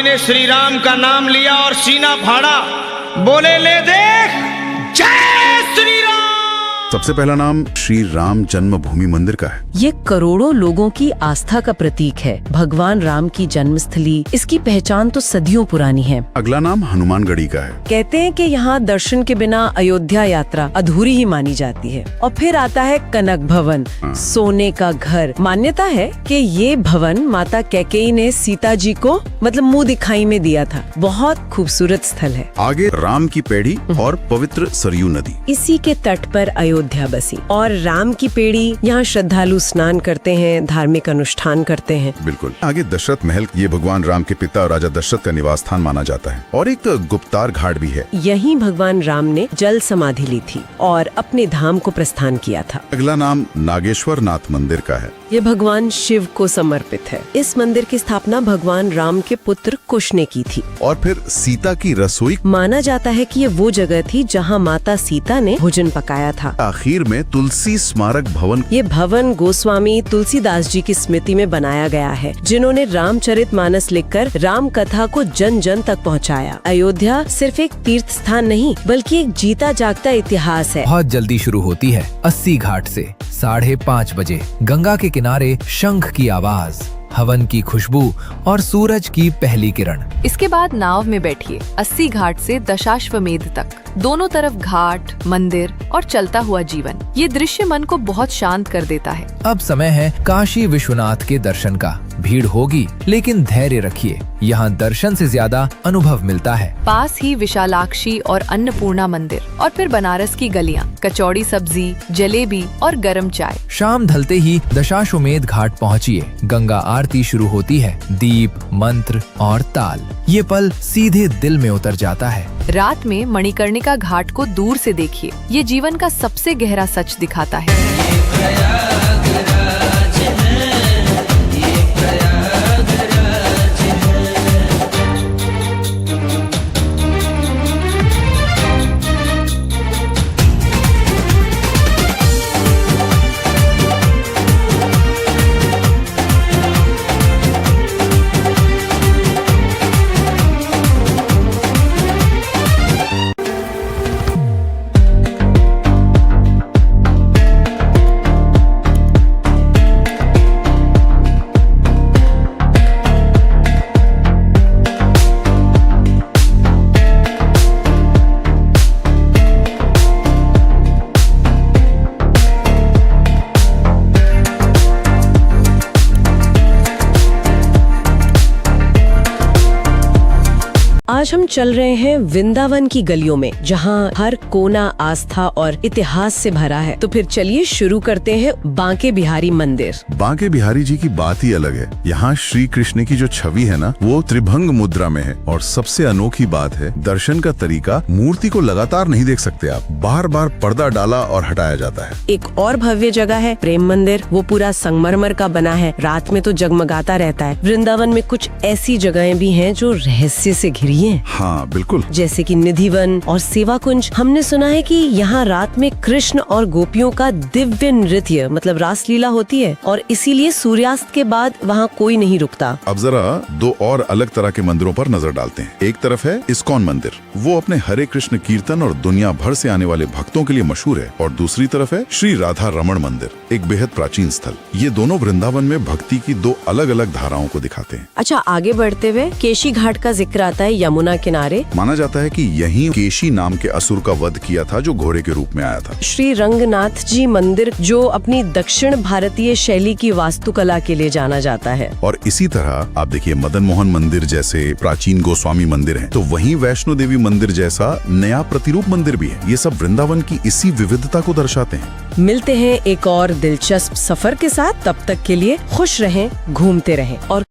ने श्री राम का नाम लिया और सीना फाड़ा, बोले ले देख जय श्री राम। सबसे पहला नाम श्री राम जन्मभूमि मंदिर का है। ये करोड़ों लोगों की आस्था का प्रतीक है, भगवान राम की जन्मस्थली। इसकी पहचान तो सदियों पुरानी है। अगला नाम हनुमानगढ़ी का है। कहते हैं कि यहाँ दर्शन के बिना अयोध्या यात्रा अधूरी ही मानी जाती है। और फिर आता है कनक भवन, सोने का घर। मान्यता है कि ये भवन माता कैकेयी ने सीता जी को मतलब मुंह दिखाई में दिया था। बहुत खूबसूरत स्थल है। आगे राम की पेड़ी और पवित्र सरयू नदी। इसी के तट पर अयोध्या बसी और राम की पेड़ी। यहाँ श्रद्धालु स्नान करते हैं, धार्मिक अनुष्ठान करते हैं। बिल्कुल। आगे दशरथ महल, ये भगवान राम के पिता राजा दशरथ का निवास स्थान माना जाता है। और एक गुप्तार घाट भी है। यहीं भगवान राम ने जल समाधि ली थी और अपने धाम को प्रस्थान किया था। अगला नाम नागेश्वर नाथ मंदिर का है। ये भगवान शिव को समर्पित है। इस मंदिर की स्थापना भगवान राम के पुत्र कुश ने की थी। और फिर सीता की रसोई। माना जाता है कि ये वो जगह थी जहाँ माता सीता ने भोजन पकाया था। आखिर में तुलसी स्मारक भवन। ये भवन गोस्वामी तुलसीदास जी की स्मृति में बनाया गया है, जिन्होंने रामचरितमानस लिखकर राम कथा को जन जन तक पहुँचाया। अयोध्या सिर्फ एक तीर्थ स्थान नहीं, बल्कि एक जीता जागता इतिहास है। बहुत जल्दी शुरू होती है 80 घाट से 5:30 बजे। गंगा के किनारे शंख की आवाज, हवन की खुशबू और सूरज की पहली किरण। इसके बाद नाव में बैठिए 80 घाट से दशाश्वमेध तक। दोनों तरफ घाट, मंदिर और चलता हुआ जीवन। ये दृश्य मन को बहुत शांत कर देता है। अब समय है काशी विश्वनाथ के दर्शन का। भीड़ होगी, लेकिन धैर्य रखिए। यहाँ दर्शन से ज्यादा अनुभव मिलता है। पास ही विशालाक्षी और अन्नपूर्णा मंदिर और फिर बनारस की गलियाँ, कचौड़ी सब्जी, जलेबी और गरम चाय। शाम ढलते ही दशाश्वमेध घाट पहुँचिए। गंगा आरती शुरू होती है। दीप, मंत्र और ताल, ये पल सीधे दिल में उतर जाता है। रात में मणिकर्णिका घाट को दूर से देखिए। ये जीवन का सबसे गहरा सच दिखाता है। आज हम चल रहे हैं वृंदावन की गलियों में, जहाँ हर कोना आस्था और इतिहास से भरा है। तो फिर चलिए शुरू करते हैं बांके बिहारी मंदिर। बांके बिहारी जी की बात ही अलग है। यहाँ श्री कृष्ण की जो छवि है ना, वो त्रिभंग मुद्रा में है। और सबसे अनोखी बात है दर्शन का तरीका। मूर्ति को लगातार नहीं देख सकते आप, बार बार पर्दा डाला और हटाया जाता है। एक और भव्य जगह है प्रेम मंदिर। वो पूरा संगमरमर का बना है, रात में तो जगमगाता रहता है। वृंदावन में कुछ ऐसी जगहें भी हैं जो रहस्य से घिरी हैं। हाँ बिल्कुल। जैसे कि निधिवन और सेवा कुंज। हमने सुना है कि यहाँ रात में कृष्ण और गोपियों का दिव्य नृत्य मतलब रासलीला होती है, और इसीलिए सूर्यास्त के बाद वहाँ कोई नहीं रुकता। अब जरा दो और अलग तरह के मंदिरों पर नजर डालते हैं। एक तरफ है इस्कॉन मंदिर, वो अपने हरे कृष्ण कीर्तन और दुनिया भर से आने वाले भक्तों के लिए मशहूर है। और दूसरी तरफ है श्री राधा रमण मंदिर, एक बेहद प्राचीन स्थल। ये दोनों वृंदावन में भक्ति की दो अलग अलग धाराओं को दिखाते हैं। अच्छा, आगे बढ़ते हुए केशी घाट का जिक्र आता है यमुना किनारे। माना जाता है कि यहीं केशी नाम के असुर का वध किया था, जो घोड़े के रूप में आया था। श्री रंगनाथ जी मंदिर, जो अपनी दक्षिण भारतीय शैली की वास्तुकला के लिए जाना जाता है। और इसी तरह आप देखिए मदन मोहन मंदिर जैसे प्राचीन गोस्वामी मंदिर हैं, तो वहीं वैष्णो देवी मंदिर जैसा नया प्रतिरूप मंदिर भी है। ये सब वृंदावन की इसी विविधता को दर्शाते हैं। मिलते हैं एक और दिलचस्प सफर के साथ। तब तक के लिए खुश रहें, घूमते रहें और